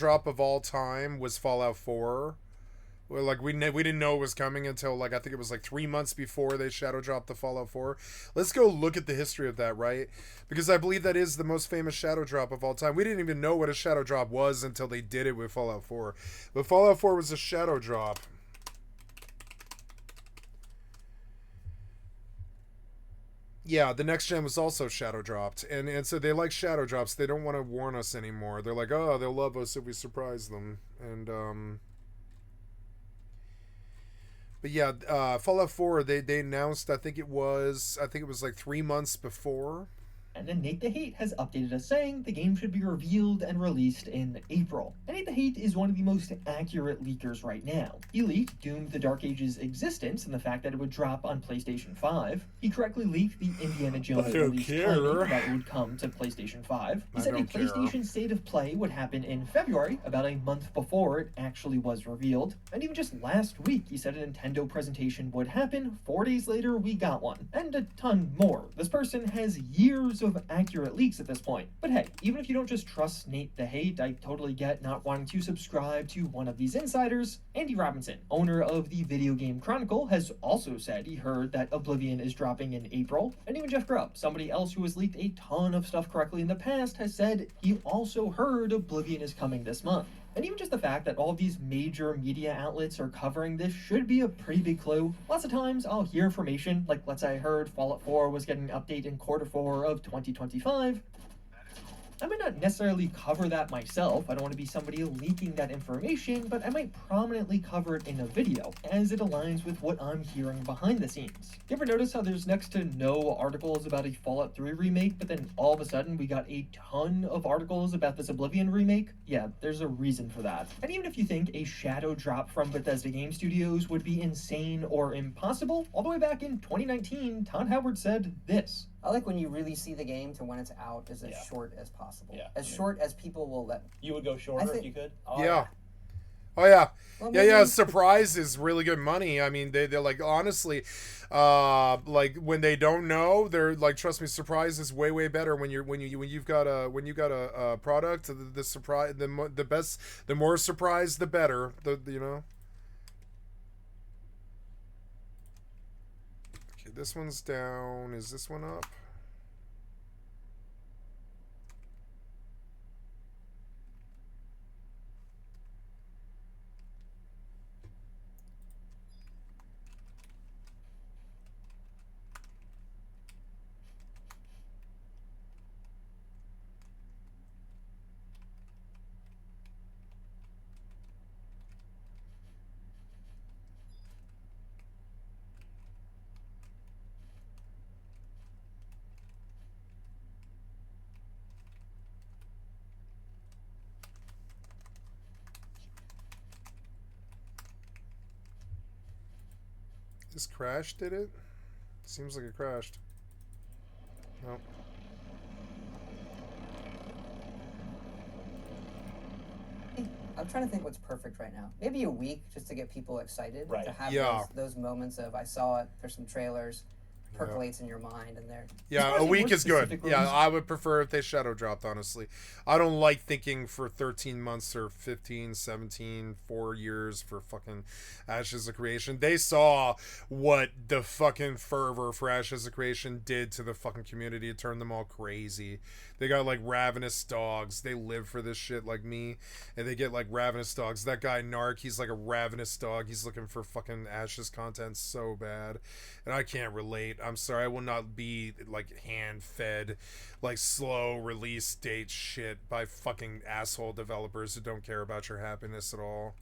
drop of all time was Fallout 4. Well, like we didn't know it was coming until like I think it was like 3 months before they shadow dropped the Fallout 4. Let's go look at the history of that, right? Because I believe that is the most famous shadow drop of all time. We didn't even know what a shadow drop was until they did it with Fallout 4. But Fallout 4 was a shadow drop. Yeah, the next gen was also shadow dropped, and so they like shadow drops. They don't want to warn us anymore. They're like, oh, they'll love us if we surprise them, and but yeah, Fallout 4. They announced. I think it was like 3 months before. And then Nate the Hate has updated us saying the game should be revealed and released in April. And Nate the Hate is one of the most accurate leakers right now. He leaked Doom the Dark Ages' existence and the fact that it would drop on PlayStation 5. He correctly leaked the Indiana Jones release timing, that it would come to PlayStation 5. He said a PlayStation State of Play would happen in February, about a month before it actually was revealed. And even just last week, he said a Nintendo presentation would happen. 4 days later, we got one. And a ton more. This person has years of accurate leaks at this point. But hey, even if you don't just trust Nate the Hate, I totally get not wanting to subscribe to one of these insiders. Andy Robinson, owner of the Video Game Chronicle, has also said he heard that Oblivion is dropping in April. And even Jeff Grubb, somebody else who has leaked a ton of stuff correctly in the past, has said he also heard Oblivion is coming this month. And even just the fact that all of these major media outlets are covering this should be a pretty big clue. Lots of times I'll hear information, like let's say I heard Fallout 4 was getting an update in Q4 of 2025. I might not necessarily cover that myself, I don't want to be somebody leaking that information, but I might prominently cover it in a video, as it aligns with what I'm hearing behind the scenes. You ever notice how there's next to no articles about a Fallout 3 remake, but then all of a sudden we got a ton of articles about this Oblivion remake? Yeah, there's a reason for that. And even if you think a shadow drop from Bethesda Game Studios would be insane or impossible, all the way back in 2019, Todd Howard said this. I like when you really see the game to when it's out is as short as possible. Yeah. As short as people will let. You would go shorter if you could? Oh, yeah. Oh yeah, Well, yeah. Surprise is really good money. I mean, they're like honestly, like when they don't know, they're like, trust me, surprise is way better when you've got a product. The surprise, the best, the more surprise, the better. Okay, this one's down. Is this one up? This crashed, did it? Seems like it crashed. No. I'm trying to think what's perfect right now. Maybe a week just to get people excited. Right. To have Yeah. those moments of I saw it, there's some trailers, percolates in your mind, and there. Yeah, a week is good. Yeah, I would prefer if they shadow dropped, honestly. I don't like thinking for 13 months or 15, 17, 4 years for fucking Ashes of Creation. They saw what the fucking fervor for Ashes of Creation did to the fucking community. It turned them all crazy. They got like ravenous dogs. They live for this shit like me. And they get like ravenous dogs. That guy Narc, he's like a ravenous dog. He's looking for fucking Ashes content so bad. And I can't relate. I'm sorry, I will not be like hand fed like slow release date shit by fucking asshole developers who don't care about your happiness at all.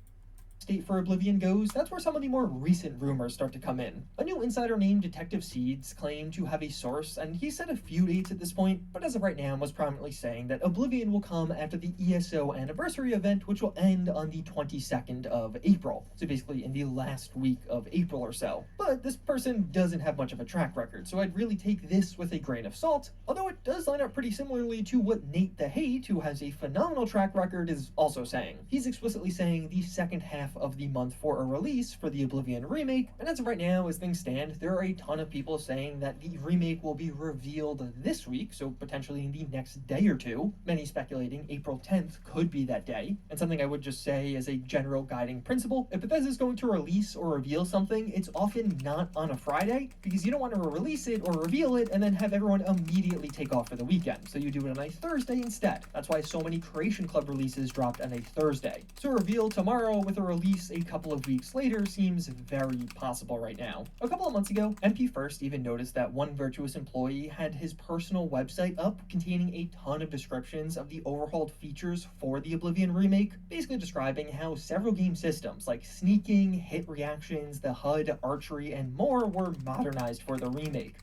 State for Oblivion goes, that's where some of the more recent rumors start to come in. A new insider named Detective Seeds claimed to have a source, and he said a few dates at this point, but as of right now was prominently saying that Oblivion will come after the ESO anniversary event, which will end on the 22nd of April. So basically in the last week of April or so. But this person doesn't have much of a track record, so I'd really take this with a grain of salt, although it does line up pretty similarly to what Nate the Hate, who has a phenomenal track record, is also saying. He's explicitly saying the second half half of the month for a release for the Oblivion remake, and as of right now, as things stand, there are a ton of people saying that the remake will be revealed this week, so potentially in the next day or two. Many speculating April 10th could be that day. And something I would just say as a general guiding principle, if Bethesda is going to release or reveal something, it's often not on a Friday, because you don't want to release it or reveal it and then have everyone immediately take off for the weekend. So you do it on a Thursday instead. That's why so many Creation Club releases dropped on a Thursday. So a reveal tomorrow with a release a couple of weeks later seems very possible right now. A couple of months ago, MP First even noticed that one Virtuous employee had his personal website up containing a ton of descriptions of the overhauled features for the Oblivion remake, basically describing how several game systems like sneaking, hit reactions, the HUD, archery, and more were modernized for the remake.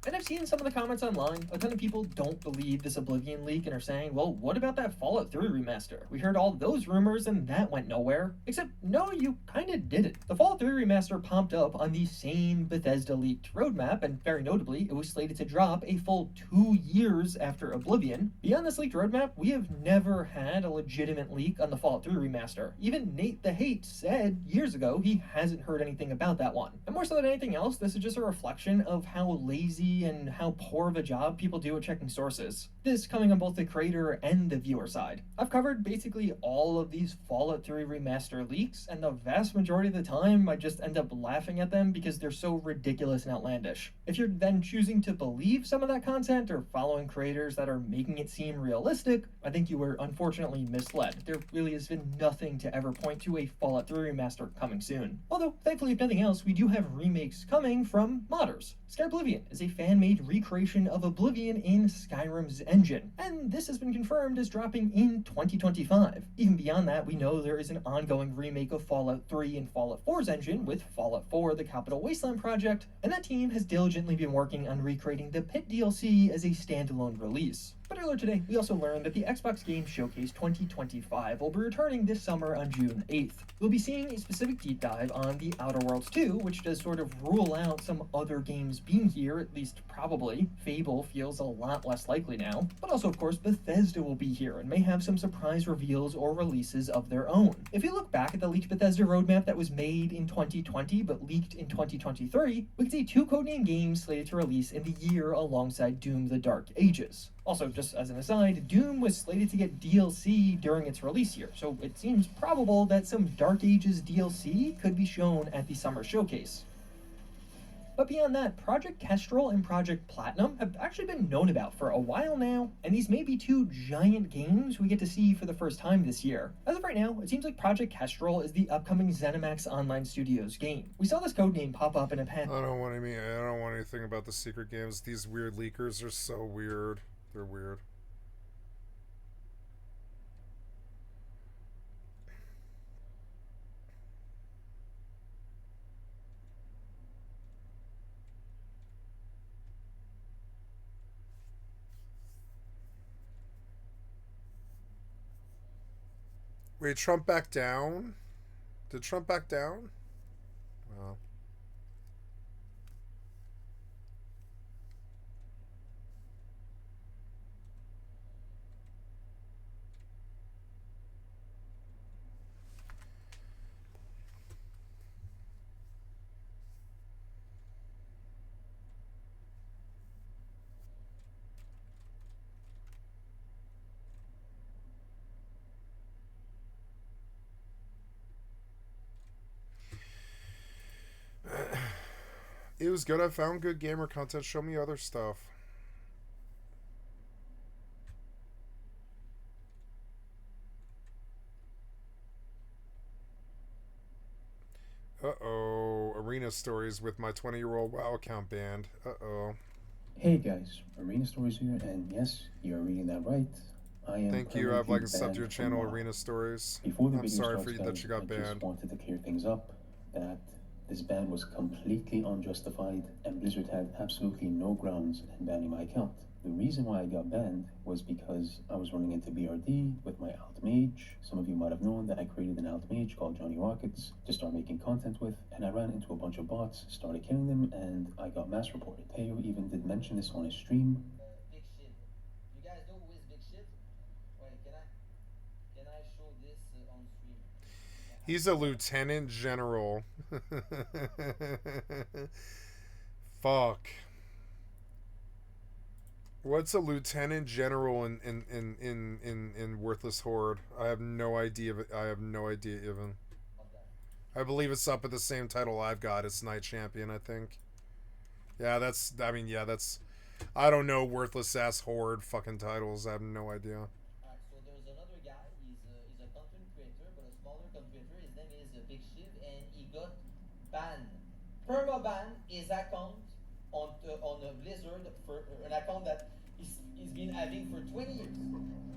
And I've seen some of the comments online. A ton of people don't believe this Oblivion leak and are saying, well, what about that Fallout 3 remaster? We heard all those rumors and that went nowhere. Except, no, you kinda didn't. The Fallout 3 remaster popped up on the same Bethesda leaked roadmap, and very notably, it was slated to drop a full 2 years after Oblivion. Beyond this leaked roadmap, we have never had a legitimate leak on the Fallout 3 remaster. Even Nate the Hate said years ago he hasn't heard anything about that one. And more so than anything else, this is just a reflection of how lazy and how poor of a job people do at checking sources. This coming on both the creator and the viewer side. I've covered basically all of these Fallout 3 remaster leaks, and the vast majority of the time I just end up laughing at them because they're so ridiculous and outlandish. If you're then choosing to believe some of that content or following creators that are making it seem realistic, I think you were unfortunately misled. There really has been nothing to ever point to a Fallout 3 remaster coming soon. Although, thankfully if nothing else, we do have remakes coming from modders. Skycatlive is a fan-made recreation of Oblivion in Skyrim's engine, and this has been confirmed as dropping in 2025. Even beyond that, we know there is an ongoing remake of Fallout 3 and Fallout 4's engine with Fallout 4, the Capital Wasteland project, and that team has diligently been working on recreating the Pit DLC as a standalone release. But earlier today, we also learned that the Xbox Game Showcase 2025 will be returning this summer on June 8th. We'll be seeing a specific deep dive on The Outer Worlds 2, which does sort of rule out some other games being here, at least probably. Fable feels a lot less likely now. But also, of course, Bethesda will be here and may have some surprise reveals or releases of their own. If you look back at the leaked Bethesda roadmap that was made in 2020 but leaked in 2023, we can see 2 codename games slated to release in the year alongside Doom: The Dark Ages. Also, just as an aside, Doom was slated to get DLC during its release year, so it seems probable that some Dark Ages DLC could be shown at the summer showcase. But beyond that, Project Kestrel and Project Platinum have actually been known about for a while now, and these may be 2 giant games we get to see for the first time this year. As of right now, it seems like Project Kestrel is the upcoming ZeniMax Online Studios game. We saw this codename pop up in a pen. I don't want anything about the secret games. These weird leakers are so weird. They're weird. Wait, Trump back down? Did Trump back down? Well. It was good. I found good gamer content. Show me other stuff. Uh-oh. Arena stories with my 20-year-old WoW account banned. Uh-oh. Hey guys, Arena Stories here, and yes, you're reading that right. I am. Thank you. I've like subbed your channel, Arena Stories. Before the I'm video sorry starts, for you guys, that you got I banned. just wanted to clear things up that this ban was completely unjustified, and Blizzard had absolutely no grounds in banning my account. The reason why I got banned was because I was running into BRD with my alt mage. Some of you might have known that I created an alt mage called Johnny Rockets to start making content with, and I ran into a bunch of bots, started killing them, and I got mass reported. Teo even did mention this on his stream. Big Shiv. You guys know who is Big Shiv? Wait, can I show this on stream? He's a lieutenant general. Fuck. What's a lieutenant general in Worthless Horde? I have no idea. I have no idea even. I believe it's up at the same title I've got. It's Knight Champion, I think. Yeah, that's. I mean, yeah, that's. I don't know worthless ass horde fucking titles. I have no idea. Alright, so there's another guy. He's a content creator, but a smaller content creator. His name is Big Shiv, and he got banned. Perma ban his account on a Blizzard for an account that he's been having for 20 years.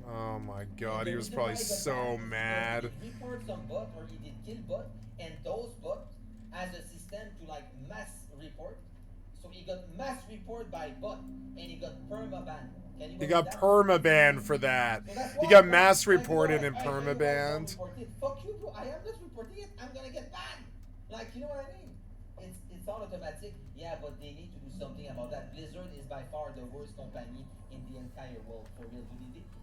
Oh my god, he was probably so mad. He reported some bot or he did kill bot, and those bots has a system to like mass report. So he got mass report by bot, and he got perma ban. He got perma banned for that. He got mass reported and perma banned. Fuck you, bro. I am not reporting it. I'm gonna get banned. Like, you know what I mean? It's all automatic. Yeah, but they need to do something about that. Blizzard is by far the worst company in the entire world, for real.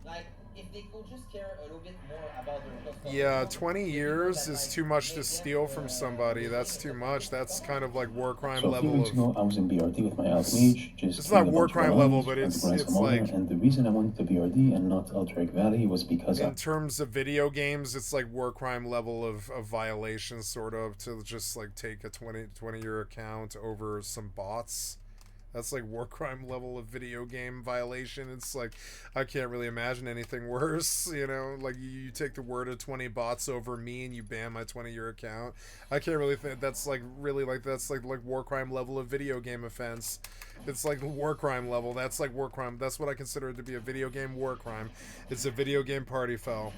Like, if they could just care a little bit more about their customers. Yeah, 20 years is too much to steal from somebody. That's too much. That's kind of like war crime level. A few weeks ago, I was in BRD with my outreach. It's not war crime level, but it's like. And the reason I went to BRD and not Alderic Valley was because in terms of video games, it's like war crime level of violation, sort of, to just like take a 20-year account over some bots. That's like war crime level of video game violation. It's like, I can't really imagine anything worse, you know? Like, you take the word of 20 bots over me and you ban my 20-year account. I can't really think that's like, really, like, that's like war crime level of video game offense. It's like war crime level. That's like war crime. That's what I consider it to be, a video game war crime. It's a video game party foul.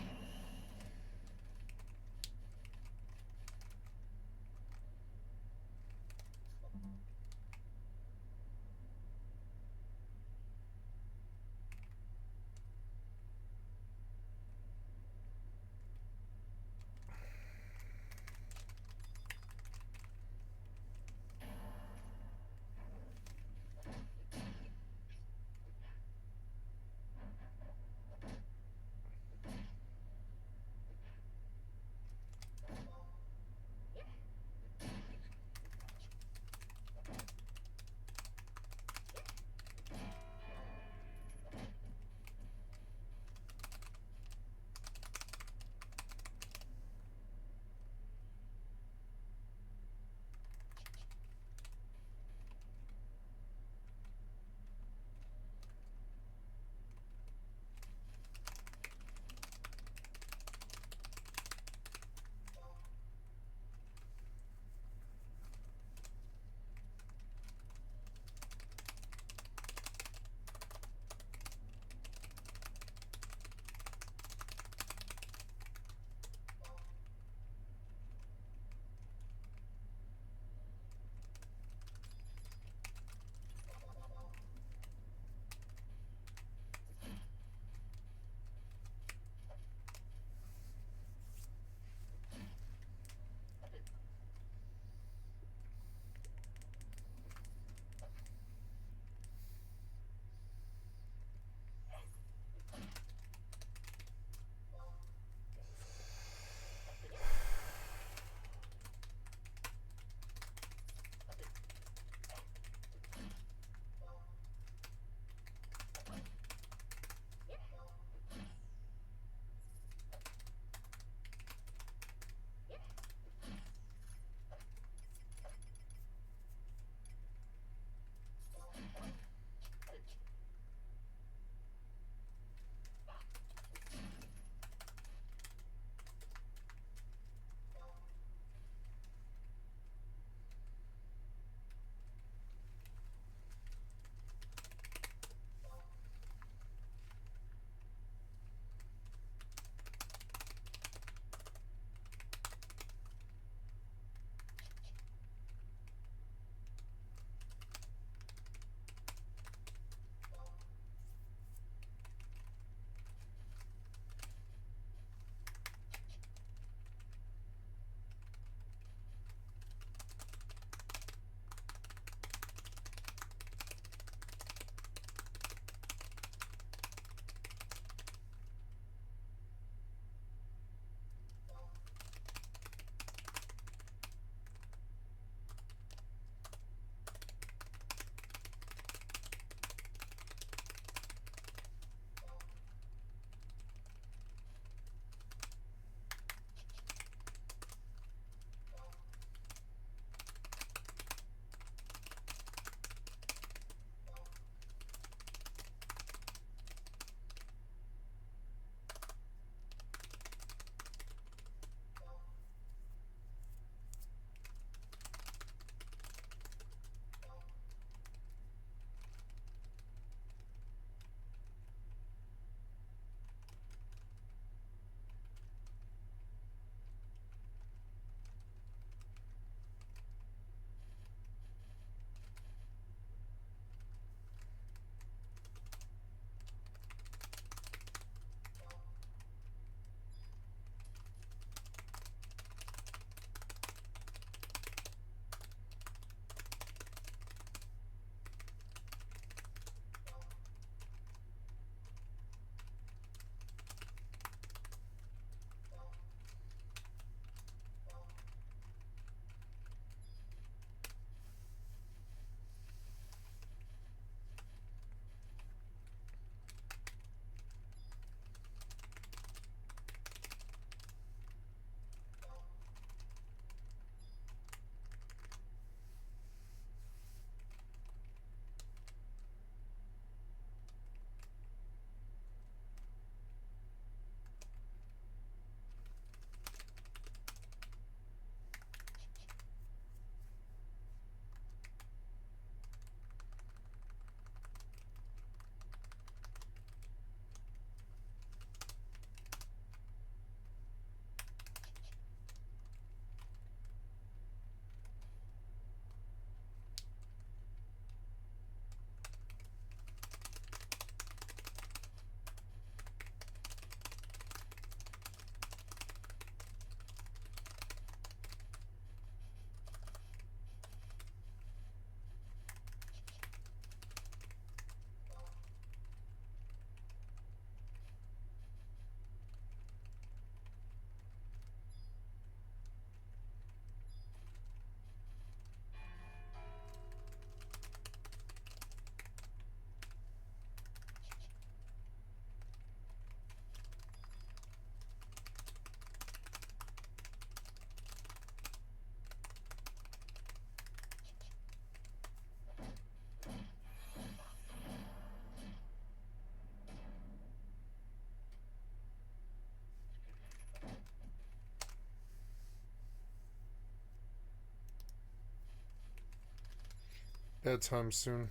Bedtime soon.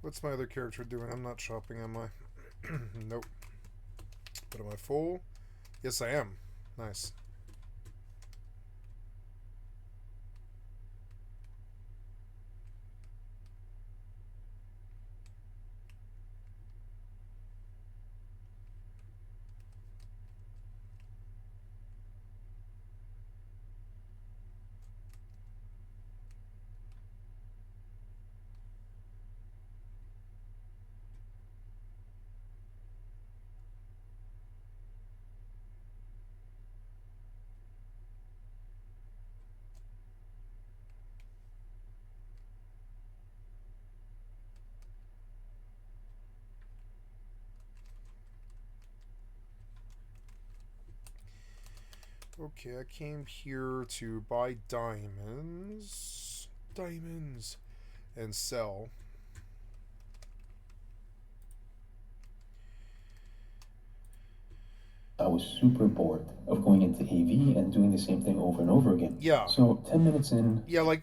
What's my other character doing? I'm not shopping, am I? Nope. But am I full? Yes, I am. Nice. Okay, I came here to buy diamonds. Diamonds. And sell. I was super bored of going into AV and doing the same thing over and over again. Yeah. So 10 minutes in. Yeah, like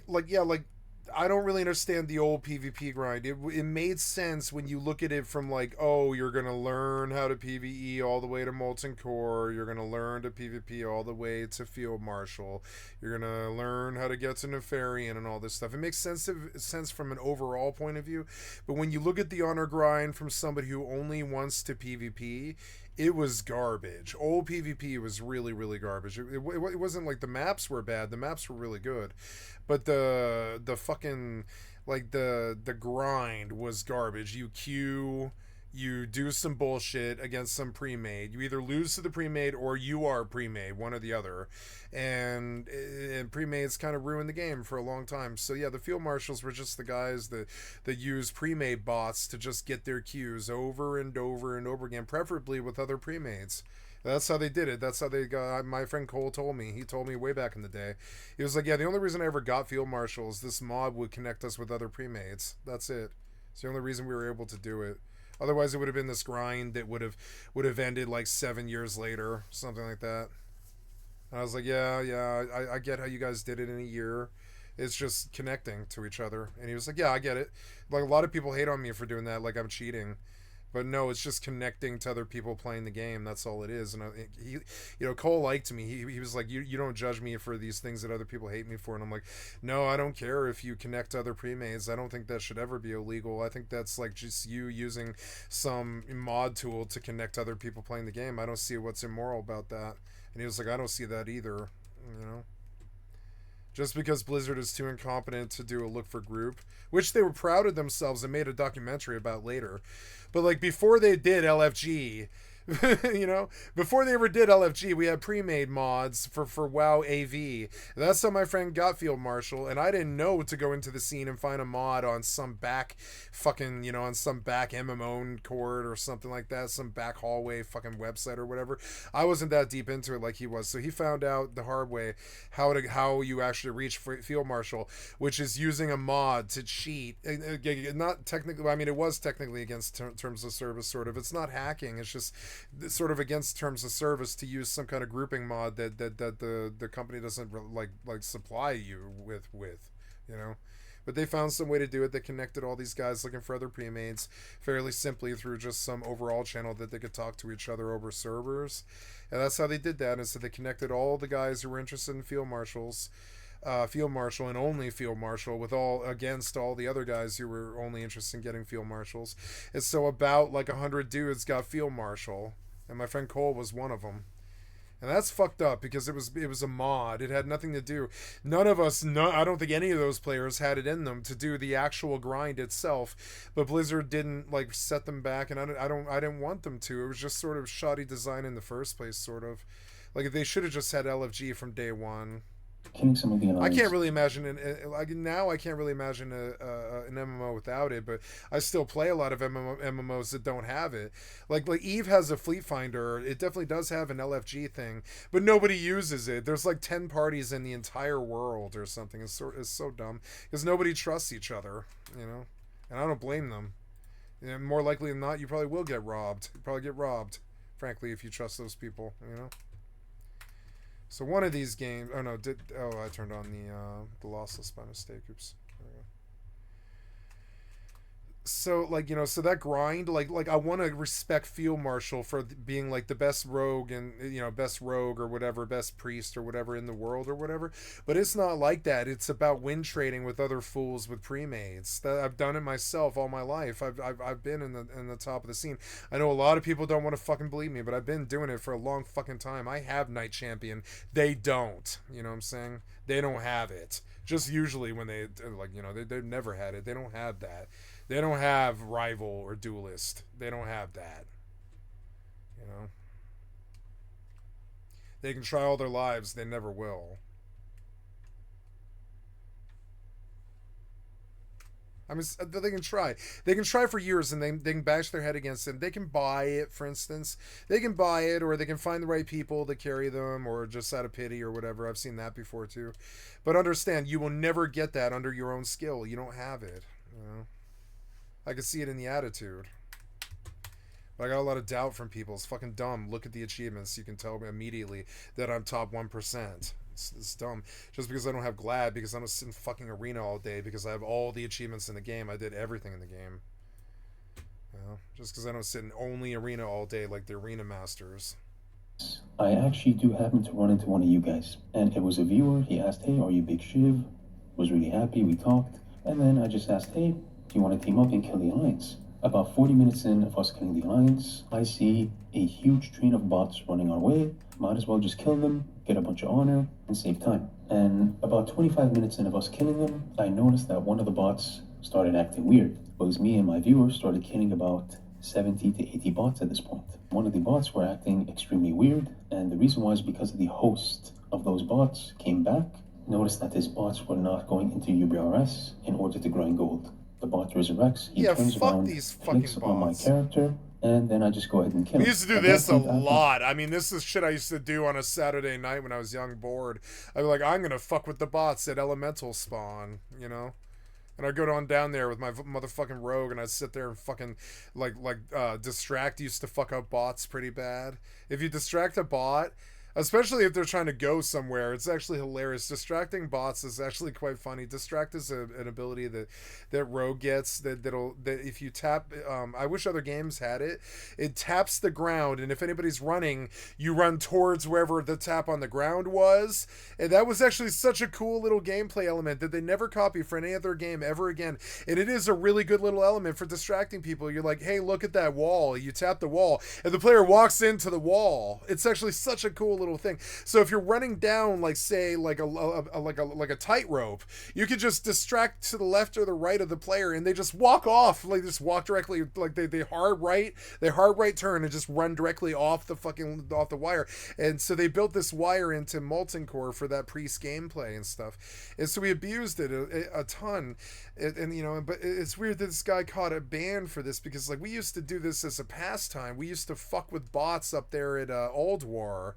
I don't really understand the old PvP grind. It made sense when you look at it from like, oh, you're going to learn how to PvE all the way to Molten Core. You're going to learn to PvP all the way to Field Marshal. You're going to learn how to get to Nefarian and all this stuff. It makes sense from an overall point of view. But when you look at the honor grind from somebody who only wants to PvP, it was garbage. Old PvP was really, really garbage. It wasn't like the maps were bad. The maps were really good. But the fucking, like, the grind was garbage. You queue, you do some bullshit against some pre-made. You either lose to the pre-made or you are pre-made, one or the other. And pre-mades kind of ruined the game for a long time. So yeah, the field marshals were just the guys that use pre-made bots to just get their queues over and over and over again, preferably with other pre-mades. That's how they did it. That's how they got. My friend Cole told me. He told me way back in the day. He was like, yeah, the only reason I ever got field marshal is this mob would connect us with other pre-mades. That's it. It's the only reason we were able to do it. Otherwise, it would have been this grind that would have ended like 7 years later, something like that. And I was like, yeah, I get how you guys did it in a year. It's just connecting to each other. And he was like, yeah, I get it. Like, a lot of people hate on me for doing that, like I'm cheating. But no, it's just connecting to other people playing the game. That's all it is. And he, Cole liked me. He was like, you don't judge me for these things that other people hate me for. And I'm like, no, I don't care if you connect to other pre-mades. I don't think that should ever be illegal. I think that's like just you using some mod tool to connect other people playing the game. I don't see what's immoral about that. And he was like, I don't see that either. Just because Blizzard is too incompetent to do a look for group, which they were proud of themselves and made a documentary about later. But like before they did LFG, before they ever did LFG, we had pre-made mods for WoW AV. That's how my friend got Field Marshal, and I didn't know to go into the scene and find a mod on some back fucking, on some back MMO cord or something like that, some back hallway fucking website or whatever. I wasn't that deep into it like he was, so he found out the hard way how you actually reach Field Marshal, which is using a mod to cheat. Not technically, I mean, it was technically against terms of service, sort of. It's not hacking, it's just sort of against terms of service to use some kind of grouping mod that the company doesn't like supply you with. But they found some way to do it. They connected all these guys looking for other pre-mades fairly simply through just some overall channel that they could talk to each other over servers. And that's how they did that. And so they connected all the guys who were interested in field marshals, Field Marshal and only Field Marshal against all the other guys who were only interested in getting Field Marshals. And so about like 100 dudes got Field Marshal, and my friend Cole was one of them. And that's fucked up because it was a mod. It had nothing to do. None of us, I don't think any of those players had it in them to do the actual grind itself. But Blizzard didn't like set them back, and I didn't want them to. It was just sort of shoddy design in the first place, sort of. Like they should have just had LFG from day one. I can't really imagine now. I can't really imagine an MMO without it, but I still play a lot of MMOs that don't have it. Like Eve has a Fleet Finder. It definitely does have an LFG thing, but nobody uses it. There's like 10 parties in the entire world or something. It's so dumb because nobody trusts each other, and I don't blame them. More likely than not, you probably will get robbed. You probably get robbed, frankly, if you trust those people, So one of these games. Oh no! I turned on the lossless by mistake. Oops. There we go. So like, so that grind, like I want to respect Field Marshal for being like the best rogue and best rogue or whatever, best priest or whatever in the world or whatever, but it's not like that. It's about win trading with other fools with pre-mades. That I've done it myself all my life. I've been in the top of the scene. I know a lot of people don't want to fucking believe me, but I've been doing it for a long fucking time. I have Knight Champion. They don't. You know what I'm saying? They don't have it. Just usually when they they've never had it. They don't have that. They don't have rival or duelist. They don't have that. They can try all their lives. They never will. I mean, they can try. They can try for years, and they can bash their head against it. They can buy it, for instance. They can buy it, or they can find the right people to carry them, or just out of pity or whatever. I've seen that before, too. But understand, you will never get that under your own skill. You don't have it, I can see it in the attitude. But I got a lot of doubt from people. It's fucking dumb. Look at the achievements. You can tell me immediately that I'm top 1%. It's dumb. Just because I don't have Glad, because I don't sit in fucking arena all day, because I have all the achievements in the game. I did everything in the game. Just because I don't sit in only arena all day like the arena masters. I actually do happen to run into one of you guys. And it was a viewer. He asked, hey, are you Big Shiv? Was really happy. We talked. And then I just asked, hey, do you want to team up and kill the Alliance? About 40 minutes in of us killing the Alliance, I see a huge train of bots running our way. Might as well just kill them, get a bunch of honor, and save time. And about 25 minutes in of us killing them, I noticed that one of the bots started acting weird. Because me and my viewers started killing about 70 to 80 bots at this point. One of the bots were acting extremely weird, and the reason was because the host of those bots came back, noticed that his bots were not going into UBRS in order to grind gold. The bot resurrects, he turns around, clicks on my character, and then I just go ahead and kill him. We used to do this a lot. I mean, this is shit I used to do on a Saturday night when I was young, bored. I'd be like, I'm gonna fuck with the bots at Elemental Spawn, And I'd go on down there with my motherfucking rogue, and I'd sit there and fucking, distract used to fuck up bots pretty bad. If you distract a bot, especially if they're trying to go somewhere, it's actually hilarious. Distracting bots is actually quite funny. Distract is an ability that Rogue gets that if you tap, I wish other games had it. It taps the ground, and if anybody's running, you run towards wherever the tap on the ground was. And that was actually such a cool little gameplay element that they never copy for any other game ever again. And it is a really good little element for distracting people. You're like, hey, look at that wall. You tap the wall, and the player walks into the wall. It's actually such a cool little thing. So if you're running down, like say like a tightrope, you could just distract to the left or the right of the player, and they just walk off, like just walk directly, like they hard right turn and just run directly off the wire. And so they built this wire into Molten Core for that priest gameplay and stuff, and so we abused it a ton. But it's weird that this guy caught a ban for this, because like we used to do this as a pastime. We used to fuck with bots up there at Alldayerrydaybaby.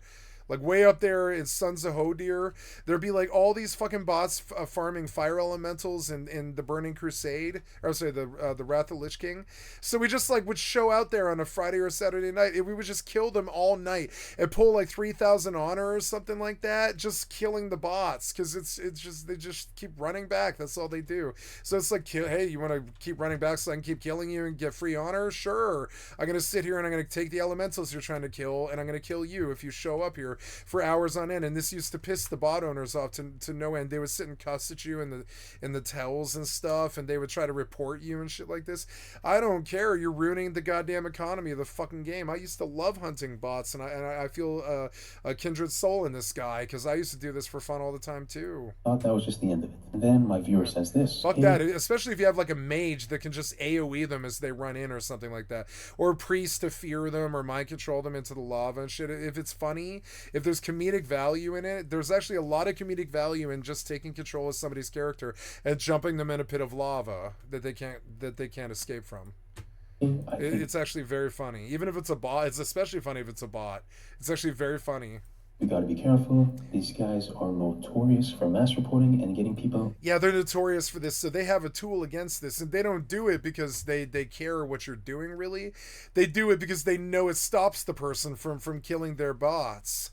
Like way up there in Sons of Hodir, there'd be like all these fucking bots farming fire elementals in the Burning Crusade, or sorry, the Wrath of Lich King. So we just like would show out there on a Friday or Saturday night, and we would just kill them all night and pull like 3,000 honor or something like that, just killing the bots, because it's just they just keep running back. That's all they do. So it's like, hey, you want to keep running back so I can keep killing you and get free honor? Sure. I'm gonna sit here and I'm gonna take the elementals you're trying to kill, and I'm gonna kill you if you show up here for hours on end. And this used to piss the bot owners off to no end. They would sit and cuss at you in the tells and stuff, and they would try to report you and shit like this. I don't care. You're ruining the goddamn economy of the fucking game. I used to love hunting bots, and I feel a kindred soul in this guy, because I used to do this for fun all the time too. I thought that was just the end of it. And then my viewer says this. Fuck that, especially if you have like a mage that can just AoE them as they run in or something like that, or a priest to fear them or mind control them into the lava and shit. If it's funny, if there's comedic value in it, there's actually a lot of comedic value in just taking control of somebody's character and jumping them in a pit of lava that they can't escape from. It's actually very funny. Even if it's a bot, it's especially funny if it's a bot. It's actually very funny. We gotta be careful. These guys are notorious for mass reporting and getting people. Yeah, they're notorious for this, so they have a tool against this, and they don't do it because they care what you're doing, really. They do it because they know it stops the person from killing their bots.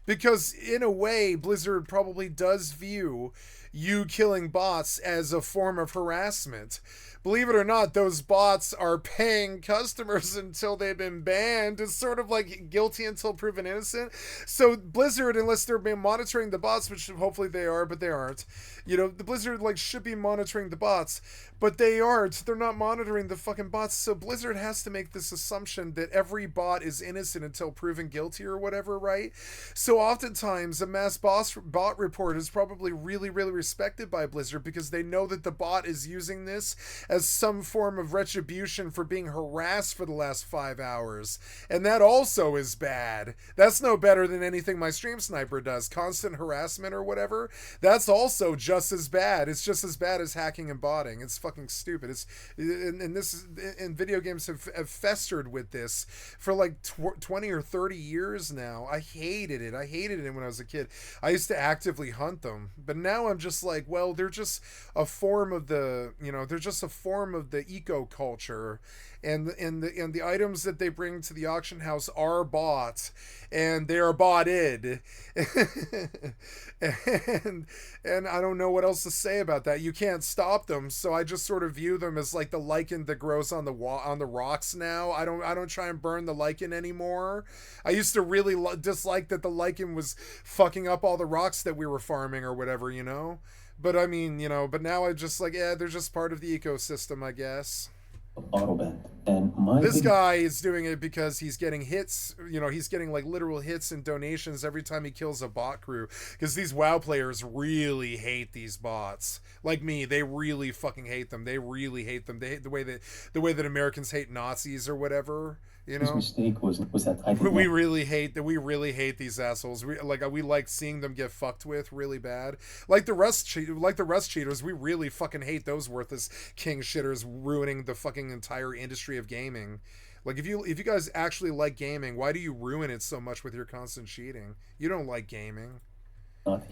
Because in a way, Blizzard probably does view you killing bots as a form of harassment. Believe it or not, those bots are paying customers until they've been banned. It's sort of like guilty until proven innocent. So Blizzard, unless they're monitoring the bots, which hopefully they are, but they aren't. You know, the Blizzard like should be monitoring the bots, but they aren't. They're not monitoring the fucking bots. So Blizzard has to make this assumption that every bot is innocent until proven guilty or whatever, right? So oftentimes a mass bot report is probably really, really respected by Blizzard because they know that the bot is using this as some form of retribution for being harassed for the last 5 hours. And that also is bad. That's no better than anything my stream sniper does. Constant harassment or whatever. That's also just as bad. It's just as bad as hacking and botting. It's fucking stupid. And video games have festered with this for like 20 or 30 years now. I hated it. I hated it when I was a kid. I used to actively hunt them. But now I'm just like, well, they're just a form of the, they're just a form of the eco culture, and the items that they bring to the auction house are bought, and they are botted. and I don't know what else to say about that. You can't stop them, so I just sort of view them as like the lichen that grows on the rocks now. I don't try and burn the lichen anymore. I used to really dislike that the lichen was fucking up all the rocks that we were farming or whatever, But I mean, but now I'm just like, yeah, they're just part of the ecosystem, I guess. Autoband. And this guy is doing it because he's getting hits, he's getting like literal hits and donations every time he kills a bot crew. Because these WoW players really hate these bots. Like me, they really fucking hate them. They really hate them. They hate the way that Americans hate Nazis or whatever. His mistake was that we really hate these assholes. We like seeing them get fucked with really bad. Like the Rust cheaters, we really fucking hate those worthless king shitters ruining the fucking entire industry of gaming. Like if you guys actually like gaming, why do you ruin it so much with your constant cheating? You don't like gaming.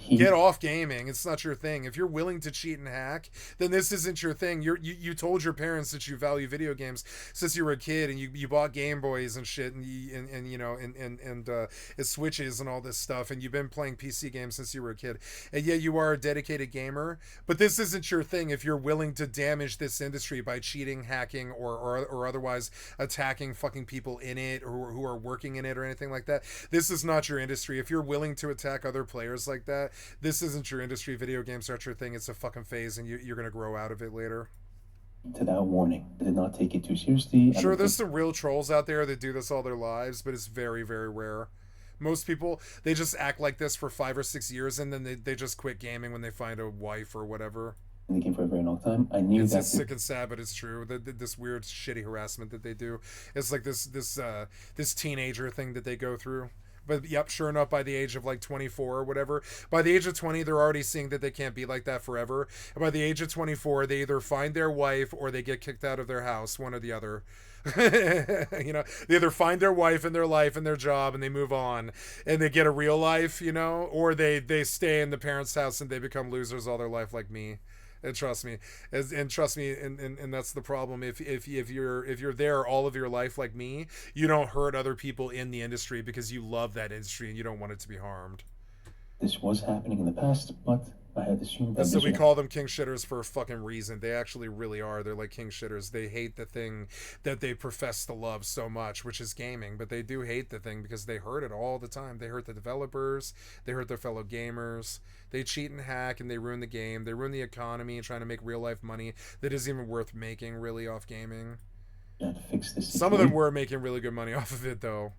Get off gaming. It's not your thing. If you're willing to cheat and hack, then this isn't your thing. You told your parents that you value video games since you were a kid, and you bought Game Boys and shit, and Switches and all this stuff, and you've been playing PC games since you were a kid. And yeah, you are a dedicated gamer, but this isn't your thing if you're willing to damage this industry by cheating, hacking, or otherwise attacking fucking people in it or who are working in it or anything like that. This is not your industry. If you're willing to attack other players like that, this isn't your industry. Video games aren't your thing. It's a fucking phase, and you're gonna grow out of it later. To that warning, I did not take it too seriously. Sure, there's some real trolls out there that do this all their lives, but it's very, very rare. Most people, they just act like this for 5 or 6 years, and then they just quit gaming when they find a wife or whatever. In the game for a very long time. I knew it's sick and sad, but it's true. This weird, shitty harassment that they do. It's like this teenager thing that they go through. But yep, sure enough, by the age of like 24 or whatever, by the age of 20, they're already seeing that they can't be like that forever. And by the age of 24, they either find their wife or they get kicked out of their house, one or the other. They either find their wife and their life and their job and they move on and they get a real life, or they stay in the parents' house and they become losers all their life like me. And trust me, and that's the problem. If you're there all of your life like me, you don't hurt other people in the industry because you love that industry and you don't want it to be harmed. This was happening in the past, but I had assumed that. So we call them king shitters for a fucking reason. They actually really are. They're like king shitters. They hate the thing that they profess to love so much, which is gaming. But they do hate the thing because they hurt it all the time. They hurt the developers. They hurt their fellow gamers. They cheat and hack and they ruin the game. They ruin the economy trying to make real life money that isn't even worth making really off gaming. To fix this. Some of them were making really good money off of it though.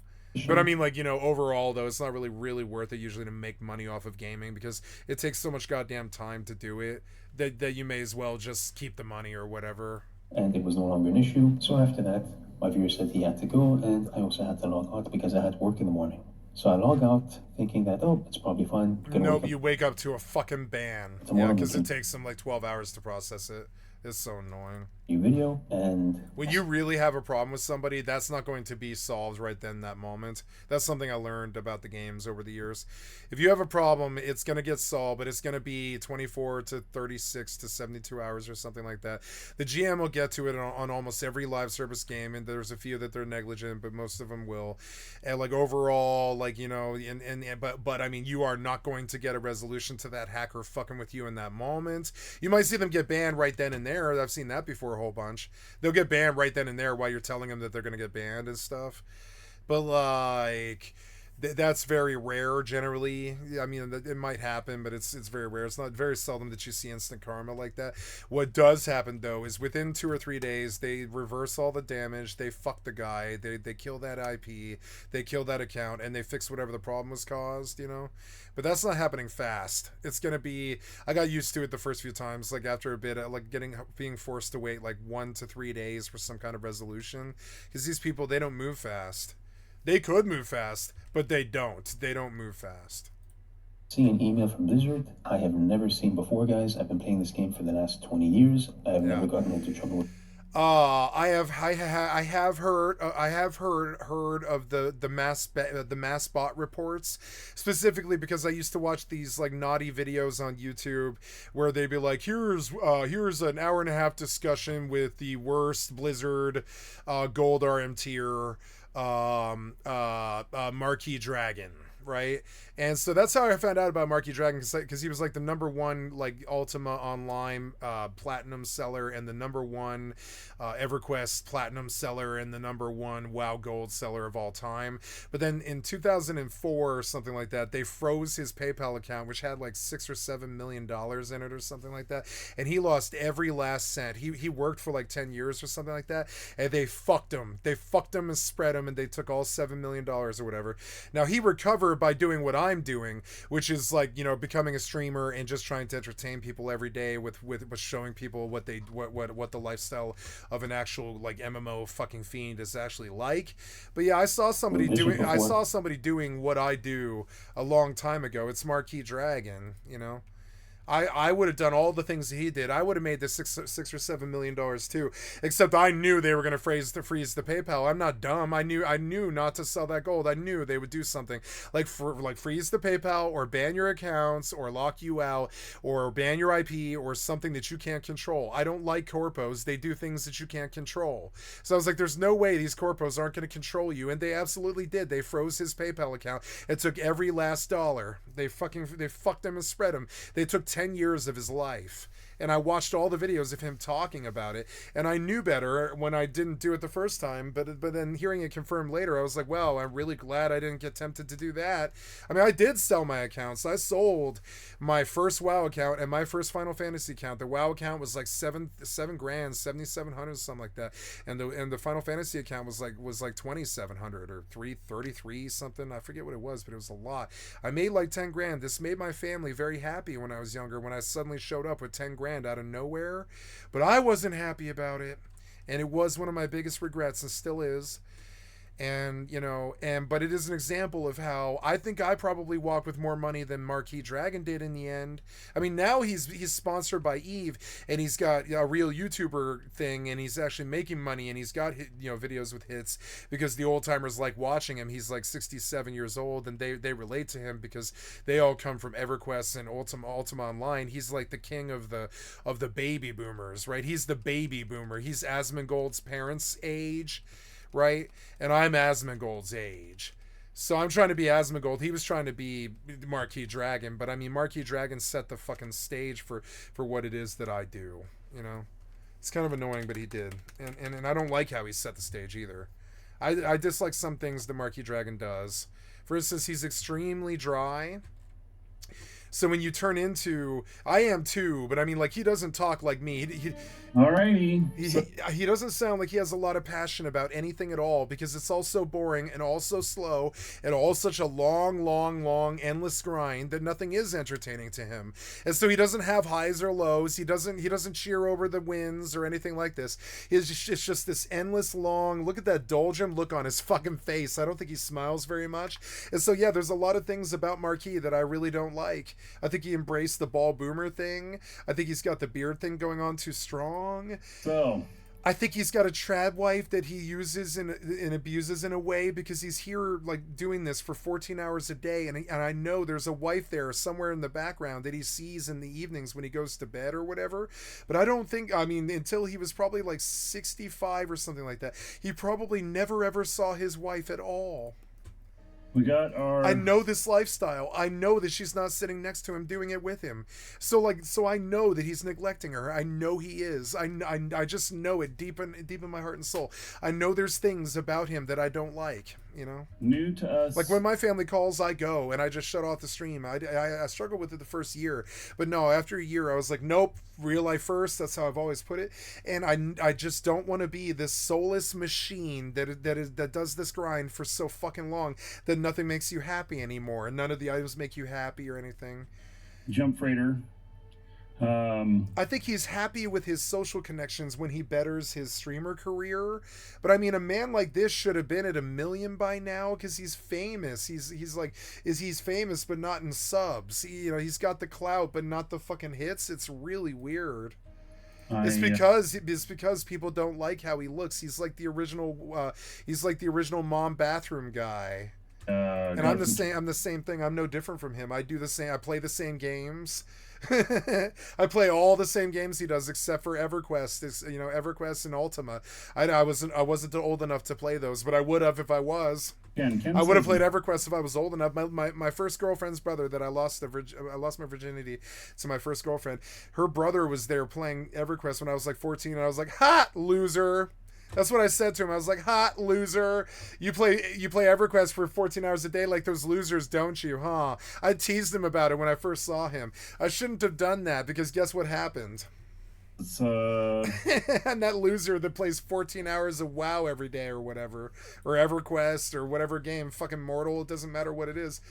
But I mean, like, overall, though, it's not really worth it usually to make money off of gaming because it takes so much goddamn time to do it that you may as well just keep the money or whatever. And it was no longer an issue. So after that, my viewer said he had to go, and I also had to log out because I had work in the morning. So I log out thinking that, it's probably fine. Nope, you wake up to a fucking ban. Yeah, because it takes them like 12 hours to process it. It's so annoying. video, and when you really have a problem with somebody, that's not going to be solved right then, that moment. That's something I learned about the games over the years. If you have a problem, it's going to get solved, but it's going to be 24 to 36 to 72 hours or something like that. The GM will get to it on almost every live service game, and there's a few that they're negligent, but most of them will. And like overall, like, you know, but I mean, you are not going to get a resolution to that hacker fucking with you in that moment. You might see them get banned right then and there. I've seen that before a whole bunch. They'll get banned right then and there while you're telling them that they're going to get banned and stuff. But like, that's very rare generally. I mean, it might happen, but it's very rare. It's not very seldom that you see instant karma like that. What does happen though is within 2 or 3 days they reverse all the damage, they fuck the guy, they kill that IP, they kill that account, and they fix whatever the problem was caused, you know. But that's not happening fast. It's gonna be, I got used to it the first few times, like after a bit, like being forced to wait like 1 to 3 days for some kind of resolution, because these people, they don't move fast. They could move fast, but they don't. They don't move fast. See an email from Blizzard I have never seen before, guys. I've been playing this game for the last 20 years. I have never gotten into trouble with. I have heard of the mass bot reports, specifically because I used to watch these like naughty videos on YouTube where they'd be like, here's an hour and a half discussion with the worst Blizzard gold RM tier Marquee Dragon, right? And so that's how I found out about Marquee Dragon, because he was like the #1 like Ultima Online platinum seller, and the #1 EverQuest platinum seller, and the #1 WoW gold seller of all time. But then in 2004 or something like that, they froze his PayPal account, which had like $6 or $7 million in it or something like that, and he lost every last cent. He worked for like 10 years or something like that, and they fucked him and spread him, and they took all $7 million or whatever. Now he recovered by doing what I'm doing, which is like, you know, becoming a streamer and just trying to entertain people every day with showing people what the lifestyle of an actual like MMO fucking fiend is actually like. But yeah, I saw somebody doing what I do a long time ago. It's Marquee Dragon, you know. I would have done all the things he did. I would have made the $6 or $7 million too. Except I knew they were going to freeze the PayPal. I'm not dumb. I knew not to sell that gold. I knew they would do something like freeze the PayPal, or ban your accounts, or lock you out, or ban your IP, or something that you can't control. I don't like corpos. They do things that you can't control. So I was like, there's no way these corpos aren't going to control you, and they absolutely did. They froze his PayPal account and took every last dollar. They fucked him and spread him. They took 10 years of his life. And I watched all the videos of him talking about it, and I knew better when I didn't do it the first time, but then hearing it confirmed later, I was like, well, I'm really glad I didn't get tempted to do that. I mean, I did sell my accounts. I sold my first WoW account and my first Final Fantasy account. The WoW account was like $7,000, $7,700, something like that, and the Final Fantasy account was like $2,700 or $333 something. I forget what it was, but it was a lot. I made like $10,000. This made my family very happy when I was younger, when I suddenly showed up with $10,000 out of nowhere, but I wasn't happy about it, and it was one of my biggest regrets, and still is. And, you know, but it is an example of how I think I probably walked with more money than Marquee Dragon did in the end. I mean, now he's sponsored by Eve, and he's got a real YouTuber thing, and he's actually making money, and he's got, you know, videos with hits because the old timers like watching him. He's like 67 years old, and they relate to him because they all come from EverQuest and Ultima Online. He's like the king of the baby boomers, right? He's the baby boomer. He's Asmongold's parents' age, right? And I'm Asmongold's age. So I'm trying to be Asmongold. He was trying to be Marquee Dragon, but I mean, Marquee Dragon set the fucking stage for what it is that I do, you know? It's kind of annoying, but he did. And I don't like how he set the stage either. I dislike some things that Marquee Dragon does. For instance, he's extremely dry. So when you turn into, I am too, but I mean, like, he doesn't talk like me. Alrighty. He doesn't sound like he has a lot of passion about anything at all, because it's all so boring and all so slow and all such a long, endless grind that nothing is entertaining to him. And so he doesn't have highs or lows. He doesn't cheer over the wins or anything like this. It's just this endless long, look at that doldrum look on his fucking face. I don't think he smiles very much. And so, yeah, there's a lot of things about Marquee that I really don't like. I think he embraced the ball boomer thing. I think he's got the beard thing going on too strong. So, I think he's got a trad wife that he uses and abuses in a way, because he's here like doing this for 14 hours a day, and I know there's a wife there somewhere in the background that he sees in the evenings when he goes to bed or whatever. But I don't think, I mean, until he was probably like 65 or something like that, he probably never ever saw his wife at all. We got our... I know this lifestyle. I know that she's not sitting next to him doing it with him. So I know that he's neglecting her. I know he is. I just know it deep in my heart and soul. I know there's things about him that I don't like, you know? New to us. Like when my family calls, I go, and I just shut off the stream. I struggled with it the first year. But no, after a year, I was like, nope, real life first. That's how I've always put it. And I just don't want to be this soulless machine that does this grind for so fucking long that nothing makes you happy anymore, and none of the items make you happy or anything. Jump Freighter. I think he's happy with his social connections when he betters his streamer career. But I mean, a man like this should have been at 1 million by now, because he's famous. He's famous, but not in subs. He's got the clout, but not the fucking hits. It's really weird. It's because people don't like how he looks. He's like the original mom bathroom guy. And I'm the same thing. I'm no different from him. I do the same. I play the same games. I play all the same games he does, except for EverQuest. EverQuest and Ultima. I wasn't old enough to play those, but I would have if I was. I would have played EverQuest if I was old enough. My first girlfriend's brother that I lost my virginity to my first girlfriend. Her brother was there playing EverQuest when I was like 14, and I was like, "Ha, loser." That's what I said to him. I was like, hot loser. You play EverQuest for 14 hours a day like those losers, don't you, huh? I teased him about it when I first saw him. I shouldn't have done that, because guess what happened? And that loser that plays 14 hours of WoW every day or whatever, or EverQuest or whatever game, fucking Mortal, it doesn't matter what it is.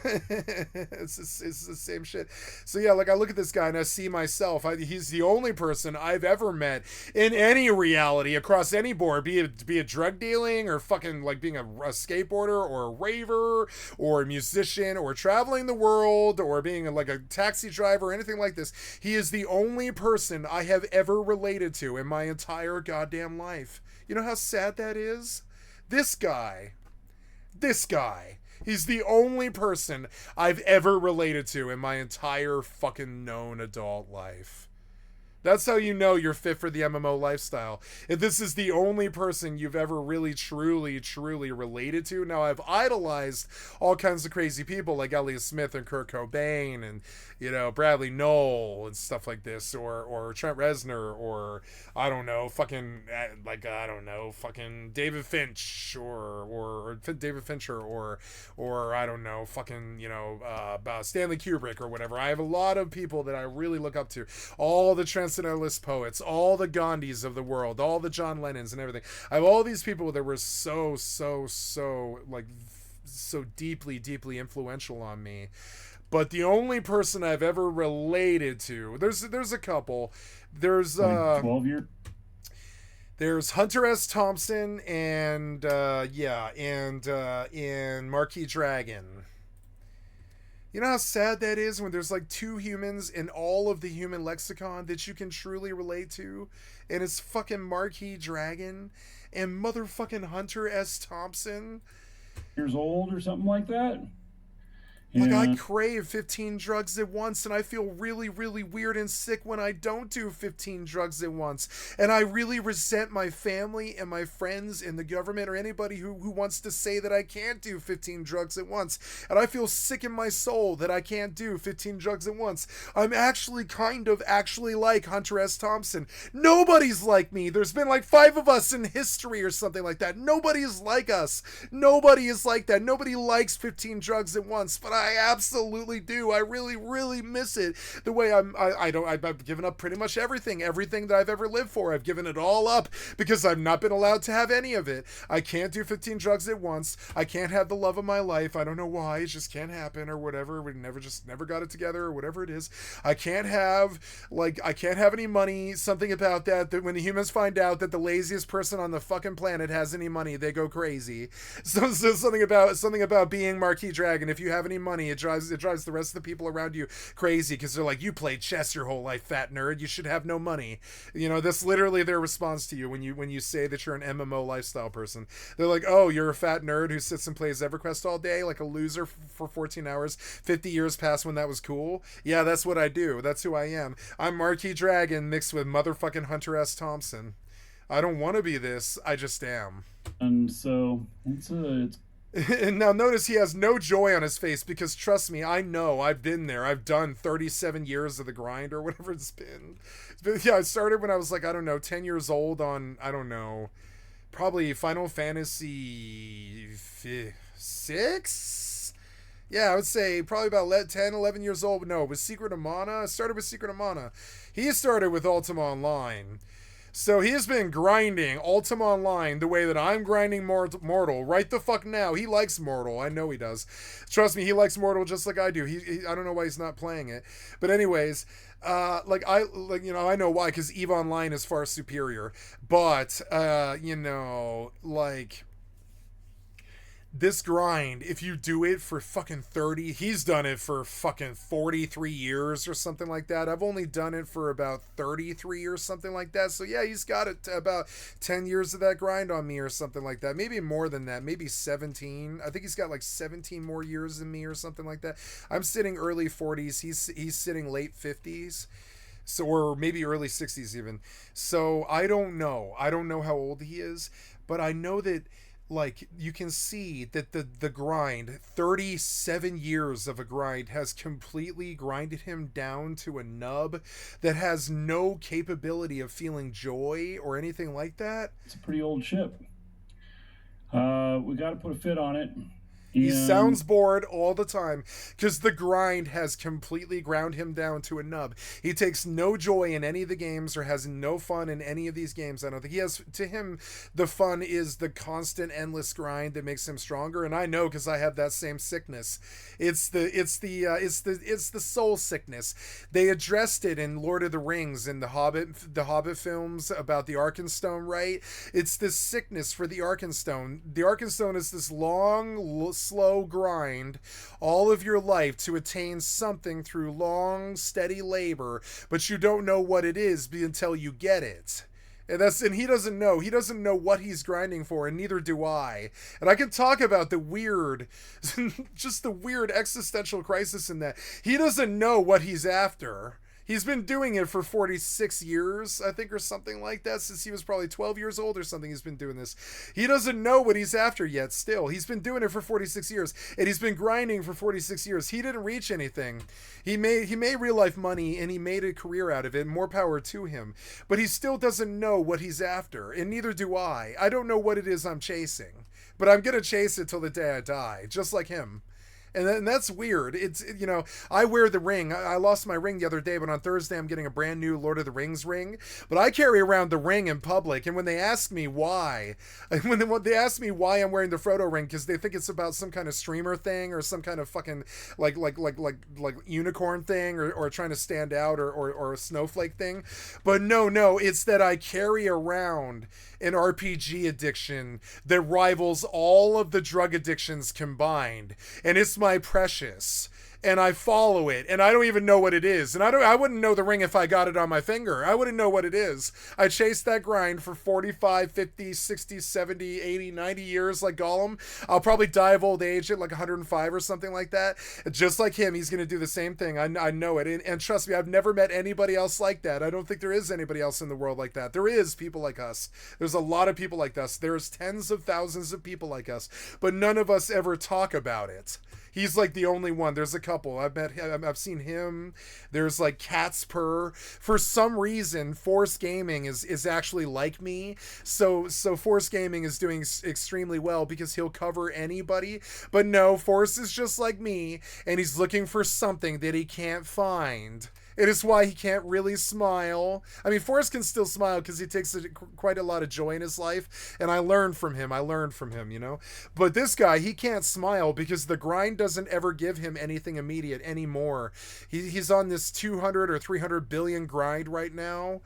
It's the same shit. So yeah, like I look at this guy and I see myself. He's the only person I've ever met in any reality across any board, be it drug dealing or fucking like being a skateboarder or a raver or a musician or traveling the world or being like a taxi driver or anything like this. He is the only person I have ever related to in my entire goddamn life. You know how sad that is? This guy. He's the only person I've ever related to in my entire fucking known adult life. That's how you know you're fit for the MMO lifestyle. If this is the only person you've ever really, truly, truly related to. Now, I've idolized all kinds of crazy people like Elliot Smith and Kurt Cobain and, Bradley Knoll and stuff like this, or Trent Reznor, or, fucking David Finch, or David Fincher, or Stanley Kubrick or whatever. I have a lot of people that I really look up to. All the transcendentalist poets, all the Gandhis of the world, all the John Lennons and everything. I have all these people that were so deeply, deeply influential on me. But the only person I've ever related to, there's a couple. There's 12 years. There's Hunter S. Thompson and Marquis Dragon. You know how sad that is when there's like two humans in all of the human lexicon that you can truly relate to, and it's fucking Marquis Dragon and motherfucking Hunter S. Thompson. Years old or something like that. Like, I crave 15 drugs at once, and I feel really, really weird and sick when I don't do 15 drugs at once. And I really resent my family and my friends and the government or anybody who wants to say that I can't do 15 drugs at once. And I feel sick in my soul that I can't do 15 drugs at once. I'm actually like Hunter S. Thompson. Nobody's like me. There's been like 5 of us in history or something like that. Nobody is like us. Nobody is like that. Nobody likes 15 drugs at once, but I absolutely do. I really, really miss it. The way I've given up pretty much everything that I've ever lived for. I've given it all up because I've not been allowed to have any of it. I can't do 15 drugs at once. I can't have the love of my life. I don't know why. It just can't happen or whatever. We never got it together or whatever it is. I can't have any money. Something about that when the humans find out that the laziest person on the fucking planet has any money, they go crazy. So something about being Marquis Dragon. If you have any money, money, it drives the rest of the people around you crazy because they're like, you played chess your whole life, fat nerd. You should have no money. You know, that's literally their response to you when you say that you're an MMO lifestyle person. They're like, oh, you're a fat nerd who sits and plays EverQuest all day like a loser for 14 hours. 50 years past when that was cool. Yeah, that's what I do. That's who I am. I'm Marquis Dragon mixed with motherfucking Hunter S. Thompson. I don't want to be this. I just am. And so it's and now notice he has no joy on his face because trust me, I know. I've been there. I've done 37 years of the grind or whatever it's been. Yeah, I started when I was like, I don't know, 10 years old on, I don't know, probably Final Fantasy 6? Yeah, I would say probably about 10, 11 years old. No, it was Secret of Mana. I started with Secret of Mana. He started with Ultima Online. So he has been grinding Ultima Online the way that I'm grinding Mortal right the fuck now. He likes Mortal. I know he does. Trust me, he likes Mortal just like I do. I don't know why he's not playing it. But anyways, I know why, because EVE Online is far superior. But this grind, if you do it for fucking 30, he's done it for fucking 43 years or something like that. I've only done it for about 33 or something like that. So yeah, he's got about 10 years of that grind on me or something like that. Maybe more than that, maybe 17. I think he's got like 17 more years than me or something like that. I'm sitting early 40s. He's sitting late 50s. So, or maybe early 60s even. So I don't know how old he is, but I know that, like, you can see that the grind, 37 years of a grind, has completely grinded him down to a nub that has no capability of feeling joy or anything like that. It's a pretty old ship. We got to put a fit on it. He sounds bored all the time because the grind has completely ground him down to a nub. He takes no joy in any of the games or has no fun in any of these games. I don't think he has. To him, the fun is the constant, endless grind that makes him stronger. And I know because I have that same sickness. It's the soul sickness. They addressed it in Lord of the Rings and the Hobbit films about the Arkenstone, right? It's this sickness for the Arkenstone. The Arkenstone is this long, slow grind all of your life to attain something through long, steady labor, but you don't know what it is until you get it. And he doesn't know what he's grinding for, and neither do I. And I can talk about the weird just the weird existential crisis in that he doesn't know what he's after. He's been doing it for 46 years, I think, or something like that, since he was probably 12 years old or something. He's been doing this. He doesn't know what he's after yet still. He's been doing it for 46 years, and he's been grinding for 46 years. He didn't reach anything. He made real life money, and he made a career out of it. More power to him. But he still doesn't know what he's after, and neither do I. I don't know what it is I'm chasing, but I'm going to chase it till the day I die, just like him. And that's weird. It's, I wear the ring. I lost my ring the other day, but on Thursday I'm getting a brand new Lord of the Rings ring. But I carry around the ring in public, and when they ask me why, I'm wearing the Frodo ring, because they think it's about some kind of streamer thing or some kind of fucking like unicorn thing or trying to stand out or a snowflake thing. But no, it's that I carry around an RPG addiction that rivals all of the drug addictions combined, and it's my precious, and I follow it, and I don't even know what it is, and I wouldn't know the ring if I got it on my finger. I wouldn't know what it is. I chased that grind for 45, 50, 60, 70, 80, 90 years like Gollum. I'll probably die of old age at like 105 or something like that. Just like him, he's going to do the same thing. I know it, and trust me, I've never met anybody else like that. I don't think there is anybody else in the world like that. There is people like us. There's a lot of people like us. There's tens of thousands of people like us, but none of us ever talk about it. He's like the only one. There's a couple. I've seen him. There's like Cat's Purr. For some reason, Force Gaming is actually like me. So Force Gaming is doing extremely well because he'll cover anybody. But no, Force is just like me, and he's looking for something that he can't find. It is why he can't really smile. I mean, Forrest can still smile because he takes quite a lot of joy in his life, and I learned from him, But this guy, he can't smile because the grind doesn't ever give him anything immediate anymore. He's on this 200 or 300 billion grind right now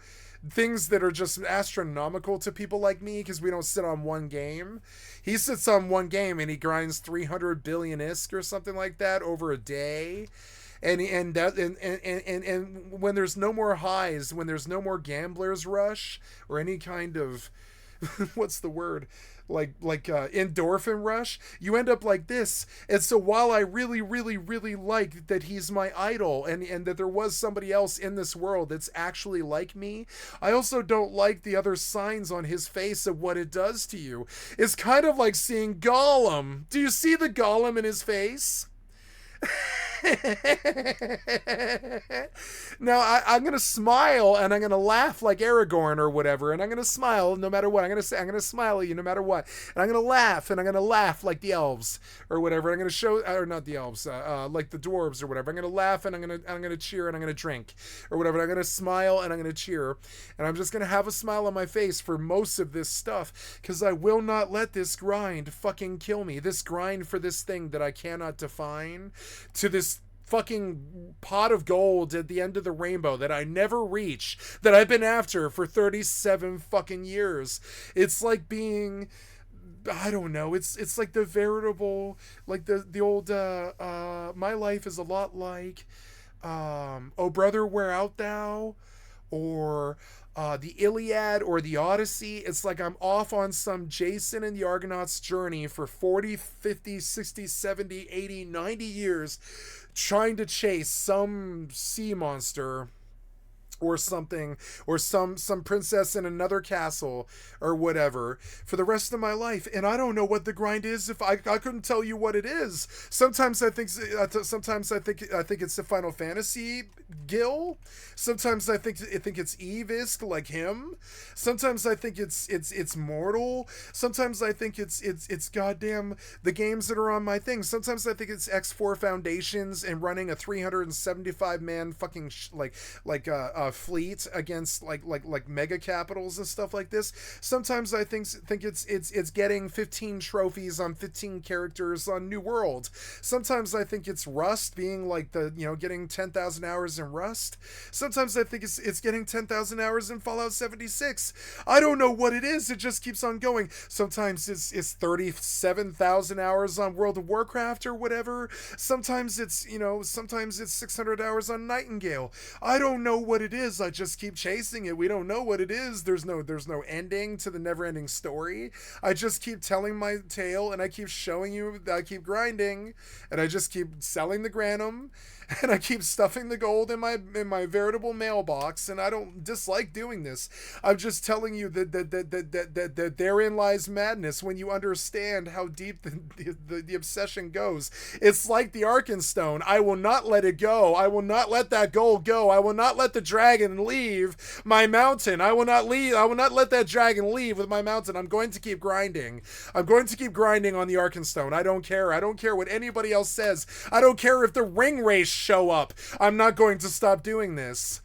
things that are just astronomical to people like me because we don't sit on one game. He sits on one game and he grinds 300 billion ISK or something like that over a day. And when there's no more highs, when there's no more gambler's rush or any kind of what's the word, like endorphin rush, you end up like this. And so while I really like that he's my idol and that there was somebody else in this world that's actually like me, I also don't like the other signs on his face of what it does to you. It's kind of like seeing Gollum. Do you see the Gollum in his face? Now I'm gonna smile and I'm gonna laugh like Aragorn or whatever, and I'm gonna smile no matter what. I'm gonna smile at you no matter what, and I'm gonna laugh like the elves or whatever. I'm gonna show, or not the elves, like the dwarves or whatever. I'm gonna laugh and I'm gonna cheer and I'm gonna drink or whatever. I'm gonna smile and I'm gonna cheer, and I'm just gonna have a smile on my face for most of this stuff because I will not let this grind fucking kill me. This grind for this thing that I cannot define, to this fucking pot of gold at the end of the rainbow that I never reach, that I've been after for 37 fucking years. It's like being, I don't know, it's like the veritable, like the old my life is a lot like Oh Brother, Where Art Thou, or the Iliad or the Odyssey. It's like I'm off on some Jason and the Argonauts journey for 40, 50, 60, 70, 80, 90 years trying to chase some sea monster or something, or some princess in another castle or whatever for the rest of my life, and I don't know what the grind is. If I couldn't tell you what it is. Sometimes I think it's the Final Fantasy Gil. Sometimes I think it's Evisk, like him. Sometimes I think it's Mortal. Sometimes I think it's goddamn the games that are on my thing. Sometimes I think it's X4 Foundations and running a 375 man fucking fleet against like mega capitals and stuff like this. Sometimes I think it's getting 15 trophies on 15 characters on New World. Sometimes I think it's Rust, being like the, you know, getting 10,000 hours in Rust. Sometimes I think it's getting 10,000 hours in Fallout 76. I don't know what it is. It just keeps on going. Sometimes it's 37,000 hours on World of Warcraft or whatever. Sometimes it's 600 hours on Nightingale. I don't know what it is. I just keep chasing it. We don't know what it is. There's no ending to the never-ending story. I just keep telling my tale, and I keep showing you that I keep grinding, and I just keep selling the Granum, and I keep stuffing the gold in my veritable mailbox, and I don't dislike doing this. I'm just telling you that therein lies madness when you understand how deep the obsession goes. It's like the Arkenstone. I will not let it go. I will not let that gold go. I will not let the dragon leave my mountain. I will not let that dragon leave with my mountain. I'm going to keep grinding. I'm going to keep grinding on the Arkenstone. I don't care. I don't care what anybody else says. I don't care if the ring race show up. I'm not going to stop doing this.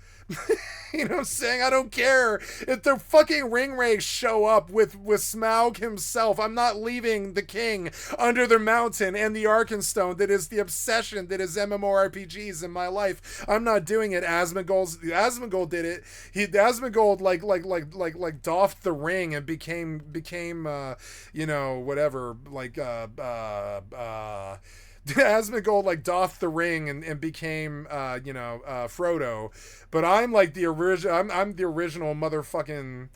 You know what I'm saying? I don't care if the fucking ring race show up with Smaug himself. I'm not leaving the king under the mountain and the Arkenstone that is the obsession that is MMORPGs in my life. I'm not doing it. Asmongold did it. Asmongold like doffed the ring and became whatever, Asmongold like doffed the ring and became Frodo, but I'm like the original. I'm the original motherfucking,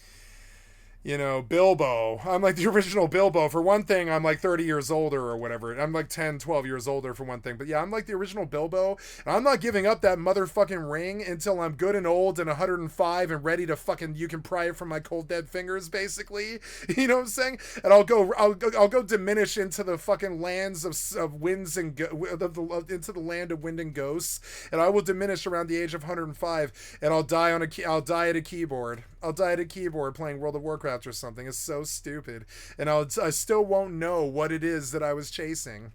Bilbo. I'm like the original Bilbo. For one thing, I'm like 30 years older or whatever. I'm like 10, 12 years older for one thing. But yeah, I'm like the original Bilbo. And I'm not giving up that motherfucking ring until I'm good and old and 105 and ready to fucking, you can pry it from my cold dead fingers, basically. You know what I'm saying? And I'll go diminish into the fucking lands of winds and into the land of wind and ghosts. And I will diminish around the age of 105. And I'll die at a keyboard. I'll die at a keyboard playing World of Warcraft or something. It's so stupid, and I still won't know what it is that I was chasing.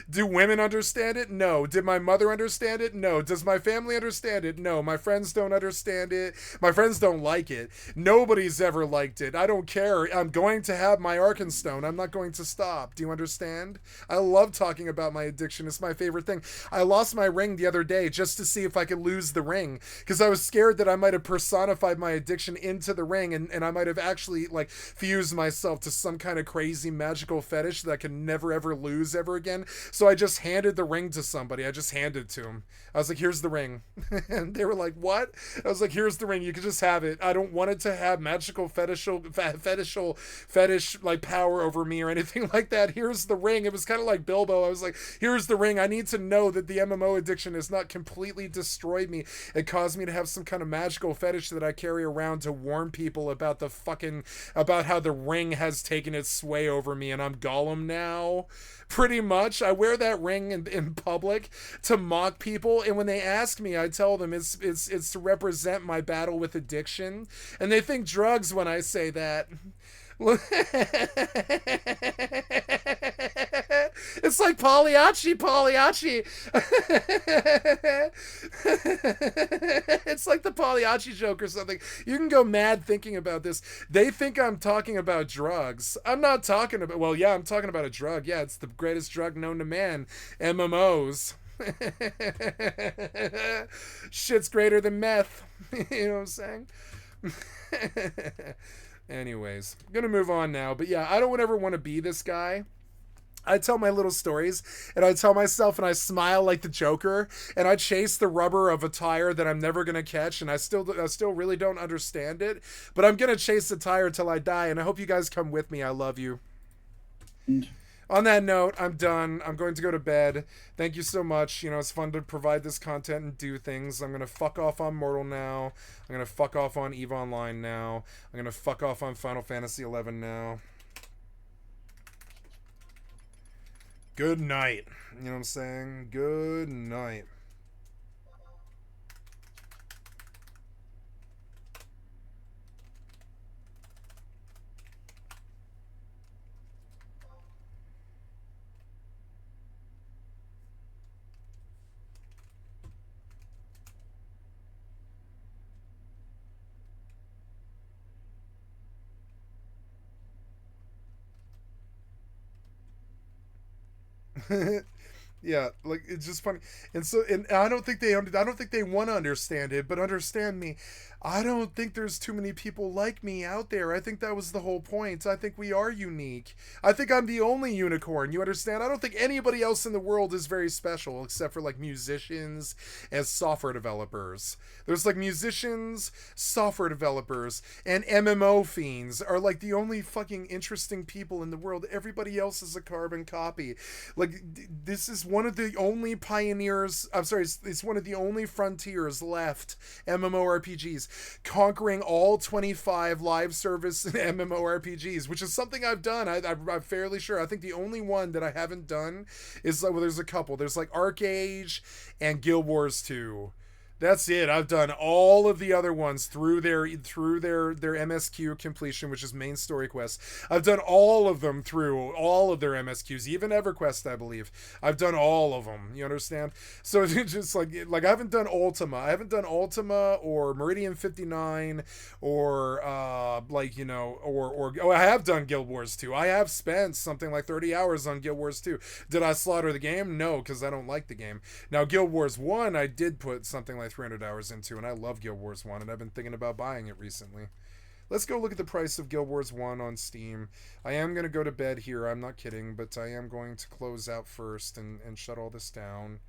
Do women understand it? No. Did my mother understand it? No. Does my family understand it? No. My friends don't understand it. My friends don't like it. Nobody's ever liked it. I don't care. I'm going to have my Arkenstone. I'm not going to stop. Do you understand? I love talking about my addiction. It's my favorite thing. I lost my ring the other day just to see if I could lose the ring, because I was scared that I might have personified my addiction into the ring, and I might have actually like fused myself to some kind of crazy magical fetish that I can never ever lose ever again. So I just handed the ring to somebody. I just handed it to him. I was like, here's the ring. And they were like, what? I was like, here's the ring. You can just have it. I don't want it to have magical fetish like power over me or anything like that. Here's the ring. It was kind of like Bilbo. I was like, here's the ring. I need to know that the MMO addiction has not completely destroyed me. It caused me to have some kind of magical fetish that I carry around to warn people about about how the ring has taken its sway over me and I'm Gollum now. Pretty much. I wear that ring in public to mock people, and when they ask me, I tell them it's to represent my battle with addiction, and they think drugs when I say that. It's like Pagliacci. It's like the Pagliacci joke or something. You can go mad thinking about this. They think I'm talking about drugs. I'm not talking about, well, yeah, I'm talking about a drug. Yeah, it's the greatest drug known to man. MMOs. Shit's greater than meth. You know what I'm saying? Anyways, I'm gonna move on now. But yeah, I don't ever want to be this guy. I tell my little stories, and I tell myself, and I smile like the Joker, and I chase the rubber of a tire that I'm never gonna catch, and I still really don't understand it. But I'm gonna chase the tire till I die, and I hope you guys come with me. I love you. On that note, I'm done. I'm going to go to bed. Thank you so much. You know, it's fun to provide this content and do things. I'm going to fuck off on Mortal now. I'm going to fuck off on EVE Online now. I'm going to fuck off on Final Fantasy 11 now. Good night. You know what I'm saying? Good night. Yeah, like it's just funny, and I don't think they want to understand it, but understand me. I don't think there's too many people like me out there. I think that was the whole point. I think we are unique. I think I'm the only unicorn. You understand? I don't think anybody else in the world is very special except for like musicians and software developers. There's like musicians, software developers, and MMO fiends are like the only fucking interesting people in the world. Everybody else is a carbon copy. Like this is one of the only pioneers. I'm sorry, it's one of the only frontiers left. MMORPGs. Conquering all 25 live service MMORPGs, which is something I've done. I'm fairly sure. I think the only one that I haven't done is like, well, there's a couple. There's like Arcade and Guild Wars 2. That's it. I've done all of the other ones through their MSQ completion, which is main story quests. I've done all of them through all of their MSQs, even EverQuest, I believe. I've done all of them. You understand? So it's just like I haven't done Ultima. I haven't done Ultima or Meridian 59 or I have done Guild Wars 2. I have spent something like 30 hours on Guild Wars 2. Did I slaughter the game? No, because I don't like the game. Now Guild Wars 1, I did put something like 300 hours into, and I love Guild Wars 1, and I've been thinking about buying it recently. Let's go look at the price of Guild Wars 1 on Steam. I am going to go to bed here, I'm not kidding, but I am going to close out first and shut all this down.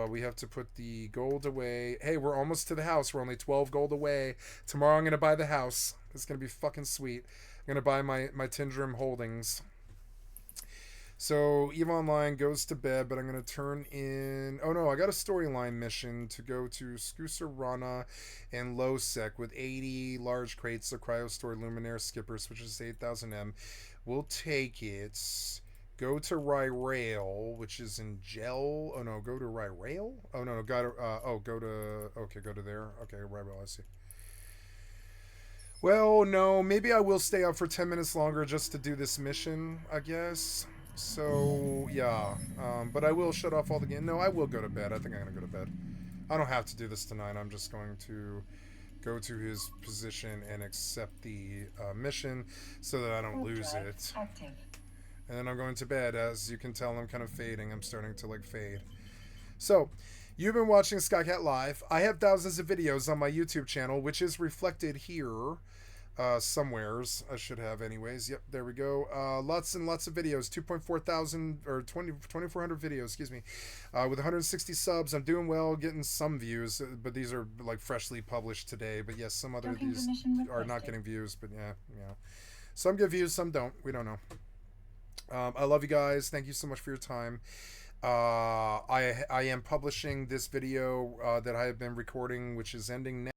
We have to put the gold away. Hey, we're almost to the house. We're only 12 gold away. Tomorrow I'm going to buy the house. It's going to be fucking sweet. I'm going to buy my Tindrim holdings. So EVE Online goes to bed, but I'm going to turn in... Oh no, I got a storyline mission to go to Skusarana and Losec with 80 large crates of Cryostore Luminaire Skippers, which is 8,000M. We'll take it. Go to Ryrail, which is in Gel... Oh no, go to Ryrail? Oh no, go to... Okay, go to there. Okay, Ryrail, I see. Well, no, maybe I will stay up for 10 minutes longer just to do this mission, I guess. So, yeah, but I will shut off all the game. No, I will go to bed. I think I'm going to go to bed. I don't have to do this tonight. I'm just going to go to his position and accept the mission so that I don't lose it. And then I'm going to bed. As you can tell, I'm kind of fading. I'm starting to, like, fade. So, You've been watching Skycat Live. I have thousands of videos on my YouTube channel, which is reflected here. Somewheres. I should have anyways. Yep, there we go. Lots and lots of videos. 2.4 thousand or 2,400 videos, excuse me. With 160 subs. I'm doing well, getting some views, but these are like freshly published today. But yes, some other of these are not getting views, but yeah. Some get views, some don't. We don't know. I love you guys. Thank you so much for your time. I am publishing this video that I have been recording, which is ending now.